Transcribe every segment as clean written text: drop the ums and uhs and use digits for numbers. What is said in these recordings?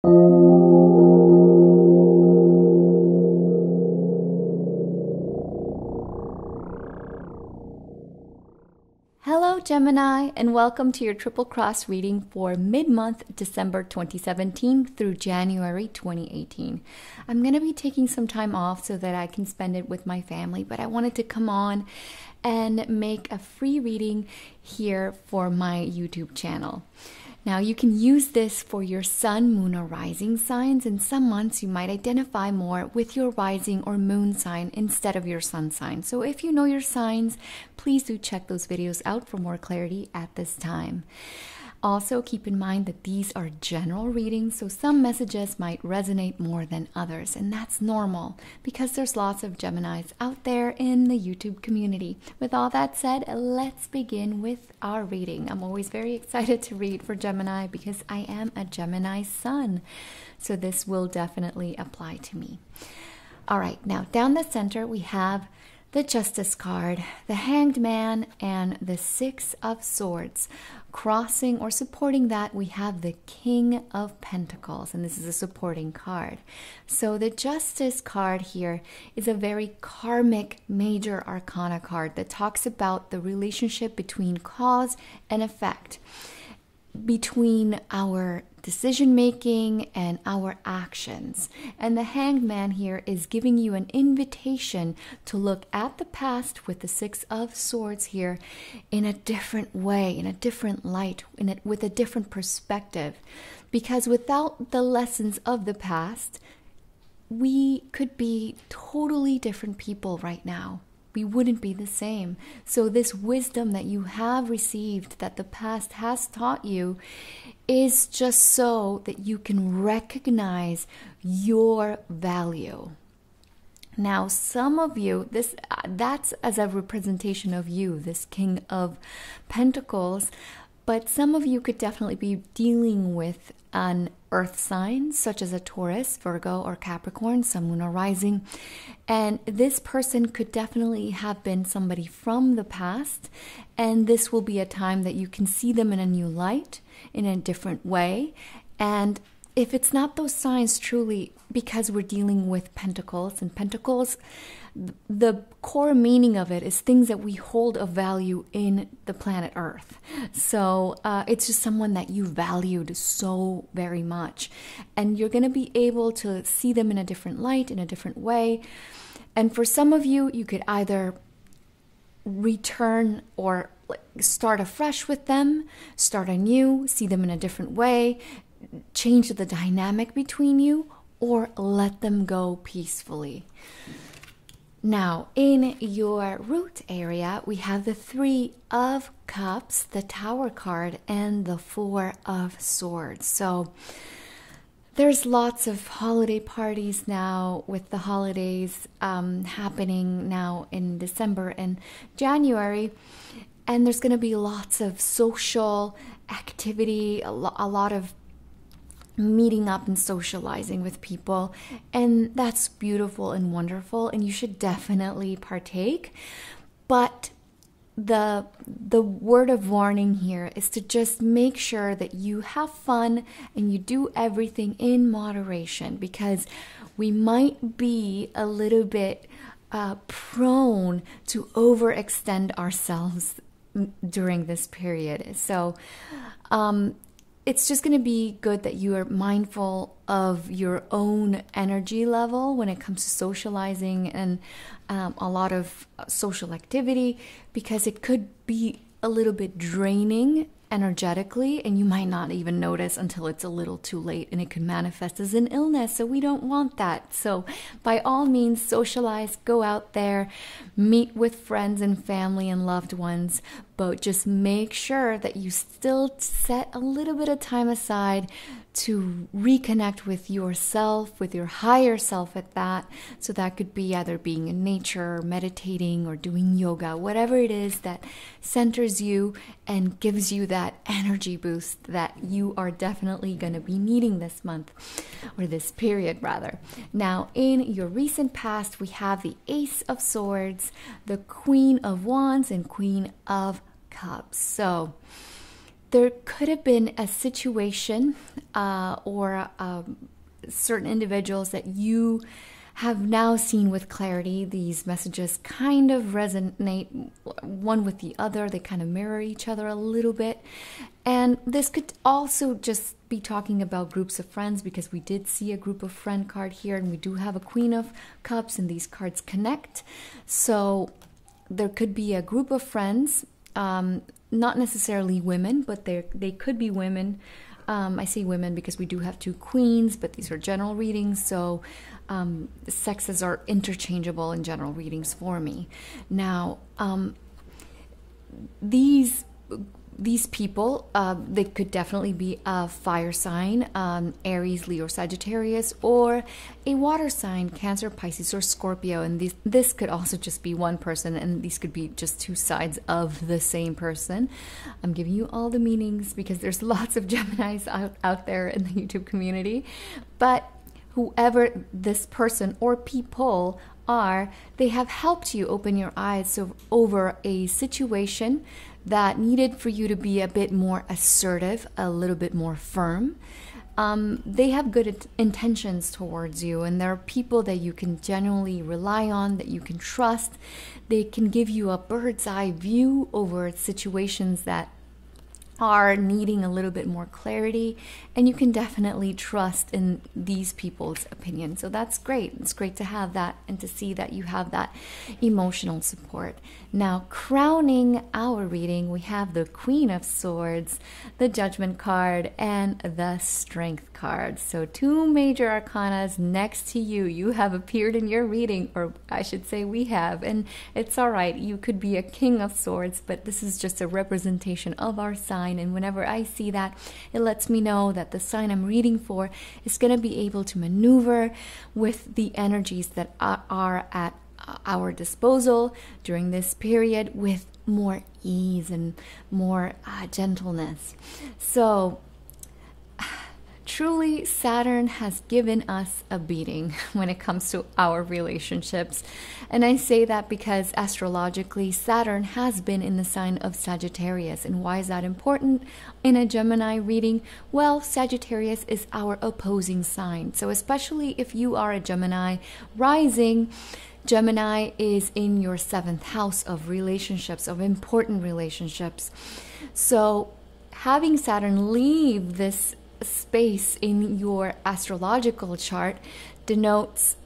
Hello Gemini, and welcome to your Triple Cross reading for mid-month December 2017 through January 2018. I'm going to be taking some time off so that I can spend it with my family, but I wanted to come on and make a free reading here for my YouTube channel. Now, you can use this for your sun, moon, or rising signs. In some months, you might identify more with your rising or moon sign instead of your sun sign. So if you know your signs, please do check those videos out for more clarity at this time. Also, keep in mind that these are general readings, so some messages might resonate more than others, and that's normal because there's lots of Geminis out there in the YouTube community. With all that said, let's begin with our reading. I'm always very excited to read for Gemini because I am a Gemini sun, so this will definitely apply to me. All right, now down the center we have the Justice card, the Hanged Man, and the Six of Swords. Crossing or supporting that, we have the King of Pentacles, and this is a supporting card. So the Justice card here is a very karmic major arcana card that talks about the relationship between cause and effect, between our decision making and our actions. And the Hanged Man here is giving you an invitation to look at the past with the Six of Swords here in a different way, in a different light, with a different perspective. Because without the lessons of the past, we could be totally different people right now. We wouldn't be the same. So this wisdom that you have received, that the past has taught you, is just so that you can recognize your value. Now, some of you, that's as a representation of you, this King of Pentacles, but some of you could definitely be dealing with an earth sign, such as a Taurus, Virgo, or Capricorn, sun, moon, or rising. And this person could definitely have been somebody from the past. And this will be a time that you can see them in a new light, in a different way. And if it's not those signs, truly, because we're dealing with Pentacles, and Pentacles, the core meaning of it is things that we hold of value in the planet Earth. So it's just someone that you valued so very much. And you're going to be able to see them in a different light, in a different way. And for some of you, you could either return or start afresh with them, start anew, see them in a different way, change the dynamic between you, or let them go peacefully. Now, in your root area, we have the Three of Cups, the Tower card, and the Four of Swords. So there's lots of holiday parties now, with the holidays happening now in December and January. And there's going to be lots of social activity, a lot of meeting up and socializing with people, and that's beautiful and wonderful, and you should definitely partake. But the word of warning here is to just make sure that you have fun and you do everything in moderation, because we might be a little bit prone to overextend ourselves during this period. So it's just going to be good that you are mindful of your own energy level when it comes to socializing and a lot of social activity, because it could be a little bit draining energetically, and you might not even notice until it's a little too late, and it could manifest as an illness. So we don't want that. So by all means, socialize, go out there, meet with friends and family and loved ones, but just make sure that you still set a little bit of time aside to reconnect with yourself, with your higher self at that. So that could be either being in nature, or meditating, or doing yoga, whatever it is that centers you and gives you that energy boost that you are definitely going to be needing this month, or this period rather. Now, in your recent past, we have the Ace of Swords, the Queen of Wands, and Queen of Cups. So there could have been a situation or certain individuals that you have now seen with clarity. These messages kind of resonate one with the other. They kind of mirror each other a little bit. And this could also just be talking about groups of friends, because we did see a group of friend card here, and we do have a Queen of Cups, and these cards connect. So there could be a group of friends, not necessarily women, but they could be women. I say women because we do have two queens, but these are general readings, so sexes are interchangeable in general readings for me. Now, these people, they could definitely be a fire sign, Aries, Leo, Sagittarius, or a water sign, Cancer, Pisces, or Scorpio. And this could also just be one person, and these could be just two sides of the same person. I'm giving you all the meanings because there's lots of Geminis out there in the YouTube community. But whoever this person or people are, they have helped you open your eyes over a situation that needed for you to be a bit more assertive, a little bit more firm. They have good intentions towards you, and there are people that you can genuinely rely on, that you can trust. They can give you a bird's eye view over situations that are needing a little bit more clarity, and you can definitely trust in these people's opinion. So that's great. It's great to have that and to see that you have that emotional support. Now, crowning our reading, we have the Queen of Swords, the Judgment card, and the Strength card. So two major arcanas next to you. You have appeared in your reading, or I should say we have, and it's all right. You could be a King of Swords, but this is just a representation of our sign. And whenever I see that, it lets me know that the sign I'm reading for is going to be able to maneuver with the energies that are at our disposal during this period with more ease and more gentleness. So truly, Saturn has given us a beating when it comes to our relationships. And I say that because astrologically, Saturn has been in the sign of Sagittarius. And why is that important in a Gemini reading? Well, Sagittarius is our opposing sign. So especially if you are a Gemini rising, Gemini is in your 7th house of relationships, of important relationships. So having Saturn leave this space in your astrological chart denotes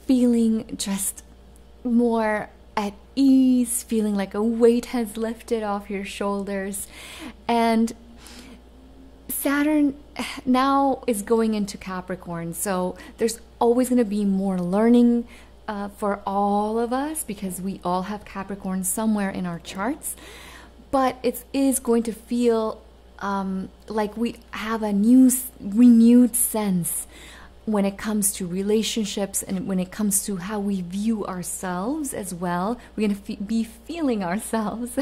feeling just more at ease, feeling like a weight has lifted off your shoulders. And Saturn now is going into Capricorn, so there's always going to be more learning for all of us, because we all have Capricorn somewhere in our charts. But it is going to feel like we have a renewed sense when it comes to relationships, and when it comes to how we view ourselves as well. We're going to be feeling ourselves,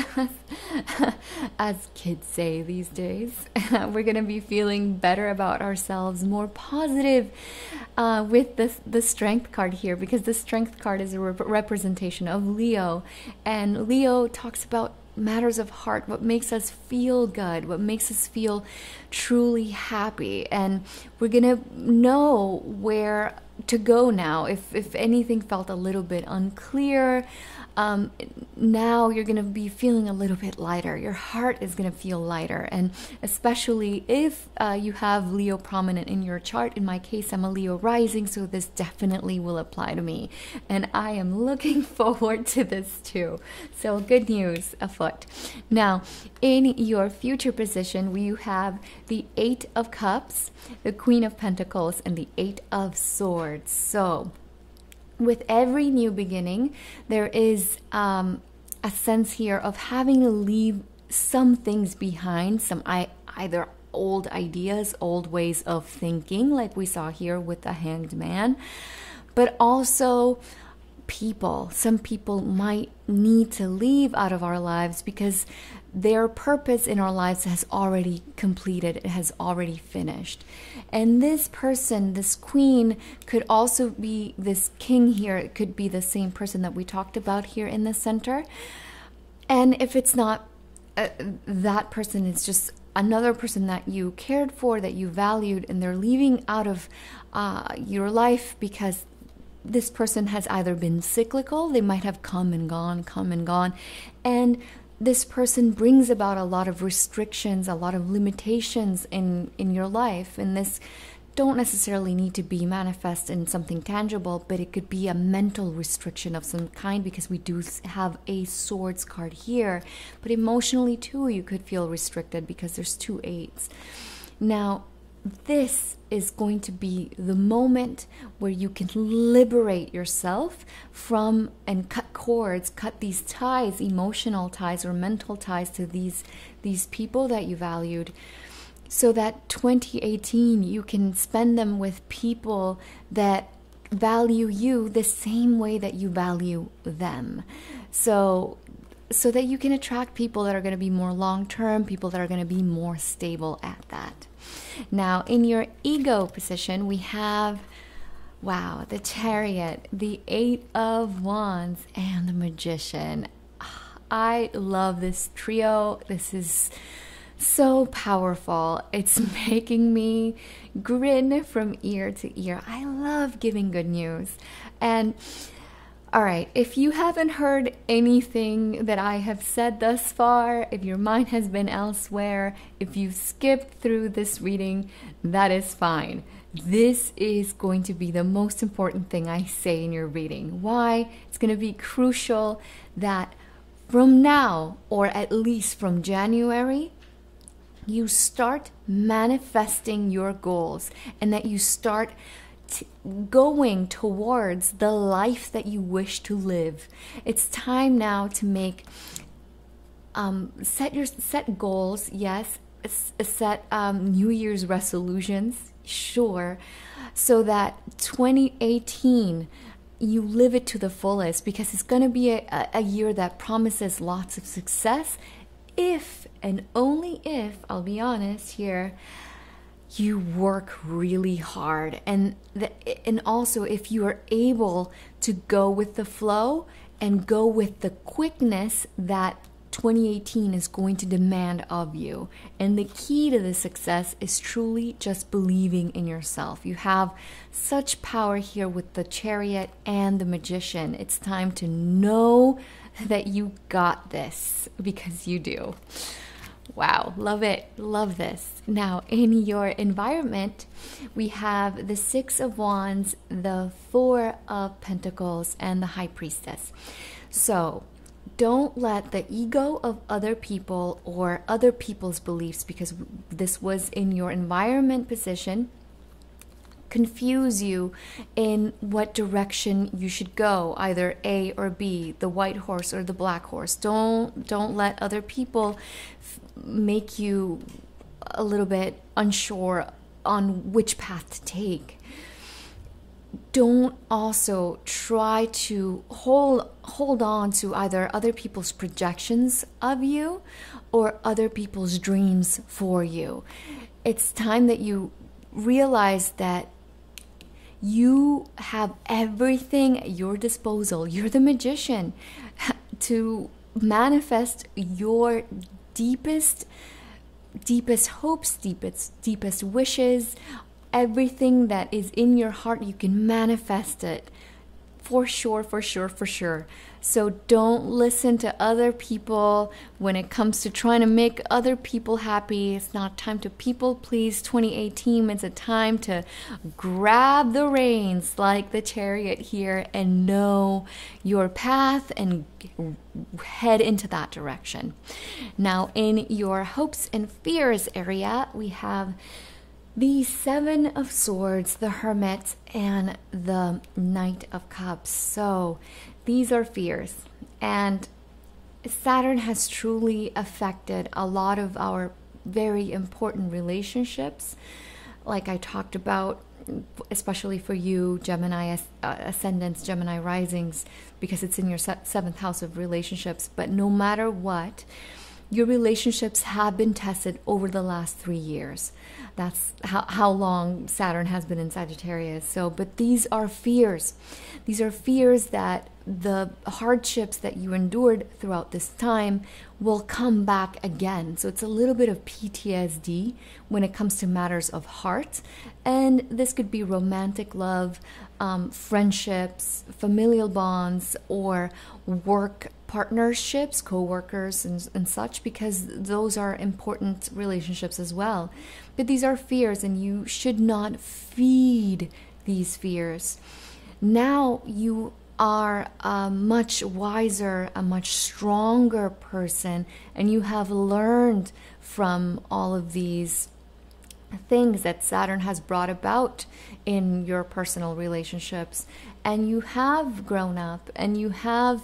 as kids say these days. We're going to be feeling better about ourselves, more positive with the Strength card here, because the Strength card is a representation of Leo. And Leo talks about matters of heart, what makes us feel good, what makes us feel truly happy. And we're gonna know where to go now. If anything felt a little bit unclear, now you're gonna be feeling a little bit lighter. Your heart is gonna feel lighter. And especially if you have Leo prominent in your chart. In my case, I'm a Leo rising, so this definitely will apply to me, and I am looking forward to this too. So good news afoot. Now, in your future position, you have the 8 of Cups, the Queen of Pentacles, and the 8 of Swords. So with every new beginning, there is a sense here of having to leave some things behind, some either old ideas, old ways of thinking, like we saw here with the Hanged Man, but also people. Some people might need to leave out of our lives because their purpose in our lives has already completed, it has already finished. And this person, this queen, could also be this king here. It could be the same person that we talked about here in the center. And if it's not that person, is just another person that you cared for, that you valued, and they're leaving out of your life because this person has either been cyclical, they might have come and gone, and this person brings about a lot of restrictions, a lot of limitations in your life. And this don't necessarily need to be manifest in something tangible, but it could be a mental restriction of some kind, because we do have a swords card here. But emotionally too, you could feel restricted because there's 2 8s. Now, this is going to be the moment where you can liberate yourself from and cut cords, cut these ties, emotional ties or mental ties to these people that you valued, so that 2018 you can spend them with people that value you the same way that you value them. So that you can attract people that are going to be more long-term, people that are going to be more stable at that. Now, in your ego position, we have, wow, the Chariot, the 8 of Wands, and the Magician. I love this trio. This is so powerful. It's making me grin from ear to ear. I love giving good news. And all right, if you haven't heard anything that I have said thus far, if your mind has been elsewhere, if you've skipped through this reading, that is fine. This is going to be the most important thing I say in your reading. Why? It's going to be crucial that from now, or at least from January, you start manifesting your goals, and that you start going towards the life that you wish to live. It's time now to make set goals, yes, set New Year's resolutions, sure, so that 2018 you live it to the fullest, because it's going to be a year that promises lots of success if, and only if, I'll be honest here, you work really hard, and also if you are able to go with the flow and go with the quickness that 2018 is going to demand of you. And the key to the success is truly just believing in yourself. You have such power here with the Chariot and the Magician. It's time to know that you got this, because you do. Wow, love it, love this. Now, in your environment, we have the 6 of Wands, the 4 of Pentacles, and the High Priestess. So, don't let the ego of other people or other people's beliefs, because this was in your environment position, confuse you in what direction you should go, either A or B, the white horse or the black horse. Don't let other people make you a little bit unsure on which path to take. Don't also try to hold on to either other people's projections of you or other people's dreams for you. It's time that you realize that you have everything at your disposal. You're the magician to manifest your deepest hopes, deepest wishes. Everything that is in your heart, you can manifest it. For sure. So don't listen to other people when it comes to trying to make other people happy. It's not time to people please 2018. It's a time to grab the reins like the Chariot here and know your path and head into that direction. Now, in your hopes and fears area, we have the 7 of Swords, the Hermit, and the Knight of Cups. So these are fears. And Saturn has truly affected a lot of our very important relationships. Like I talked about, especially for you, Gemini ascendants, Gemini risings, because it's in your 7th house of relationships. But no matter what, your relationships have been tested over the last 3 years. That's how long Saturn has been in Sagittarius. So, but these are fears. These are fears that the hardships that you endured throughout this time will come back again. So it's a little bit of PTSD when it comes to matters of heart. And this could be romantic love, friendships, familial bonds, or work partnerships, co-workers and such, because those are important relationships as well. But these are fears, and you should not feed these fears. Now you are a much wiser, a much stronger person, and you have learned from all of these things that Saturn has brought about in your personal relationships, and you have grown up, and you have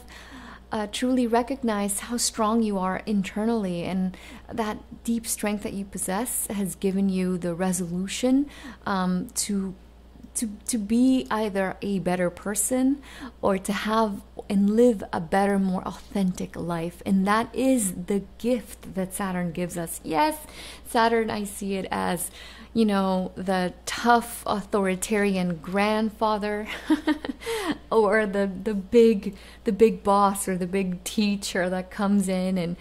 truly recognized how strong you are internally, and that deep strength that you possess has given you the resolution to be either a better person or to have and live a better, more authentic life. And that is the gift that Saturn gives us. Yes, Saturn, I see it as, you know, the tough authoritarian grandfather or the big boss or the big teacher that comes in and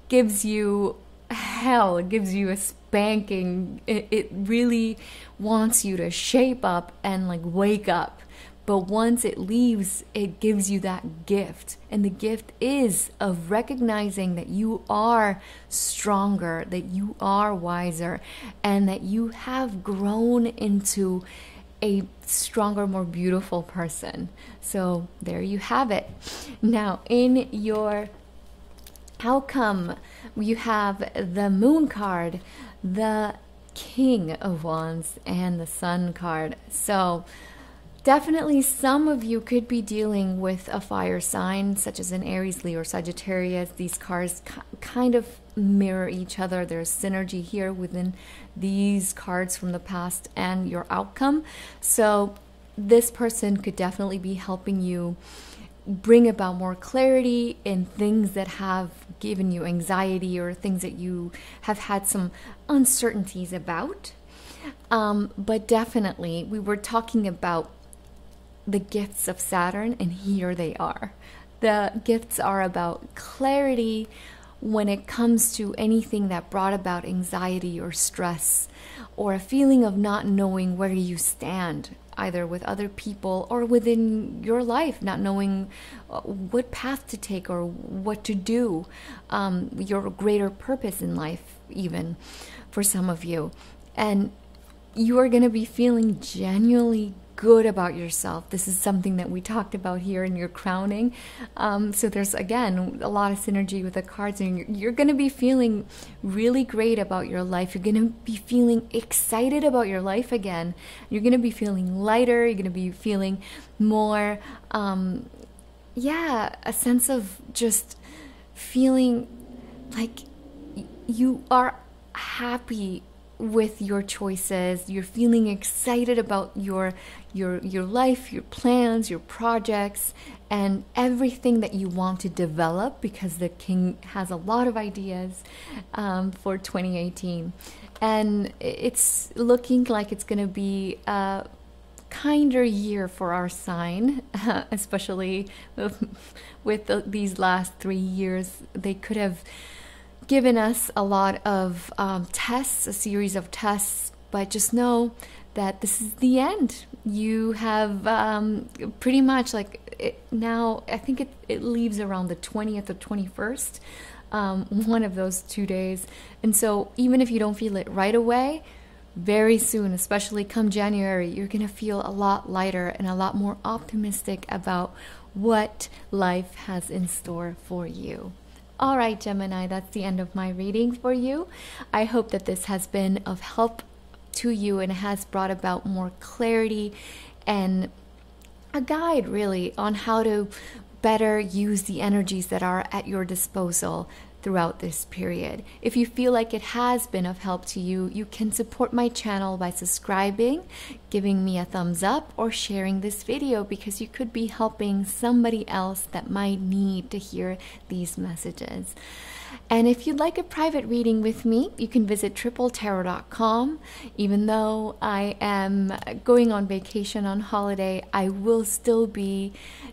gives you hell, it gives you a spanking. It really wants you to shape up and like wake up. But once it leaves, it gives you that gift. And the gift is of recognizing that you are stronger, that you are wiser, and that you have grown into a stronger, more beautiful person. So there you have it. Now, in your outcome, you have the Moon card, the King of Wands, and the Sun card. So definitely some of you could be dealing with a fire sign, such as an Aries, Leo, or Sagittarius. These cards kind of mirror each other. There's synergy here within these cards from the past and your outcome. So this person could definitely be helping you bring about more clarity in things that have given you anxiety or things that you have had some uncertainties about. But definitely, we were talking about the gifts of Saturn, and here they are. The gifts are about clarity when it comes to anything that brought about anxiety or stress, or a feeling of not knowing where you stand, either with other people or within your life, not knowing what path to take or what to do, your greater purpose in life, even for some of you. And you are going to be feeling genuinely good about yourself. This is something that we talked about here in your crowning. So there's, again, a lot of synergy with the cards, and you're going to be feeling really great about your life. You're going to be feeling excited about your life again. You're going to be feeling lighter. You're going to be feeling more, a sense of just feeling like you are happy with your choices. You're feeling excited about your life, your plans, your projects, and everything that you want to develop, because the King has a lot of ideas for 2018. And it's looking like it's going to be a kinder year for our sign, especially with these last 3 years. They could have given us a lot of tests, a series of tests, but just know that this is the end. You have pretty much now, I think it leaves around the 20th or 21st, one of those 2 days. And so even if you don't feel it right away, very soon, especially come January, you're going to feel a lot lighter and a lot more optimistic about what life has in store for you. All right, Gemini, that's the end of my reading for you. I hope that this has been of help to you and has brought about more clarity and a guide, really, on how to better use the energies that are at your disposal throughout this period. If you feel like it has been of help to you, you can support my channel by subscribing, giving me a thumbs up, or sharing this video, because you could be helping somebody else that might need to hear these messages. And if you'd like a private reading with me, you can visit tripletarot.com. Even though I am going on vacation on holiday, I will still be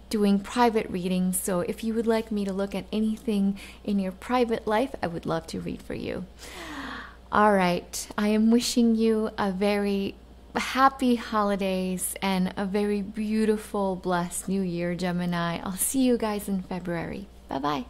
doing private readings. So if you would like me to look at anything in your private life, I would love to read for you. All right, I am wishing you a very happy holidays and a very beautiful, blessed new year, Gemini. I'll see you guys in February. Bye-bye.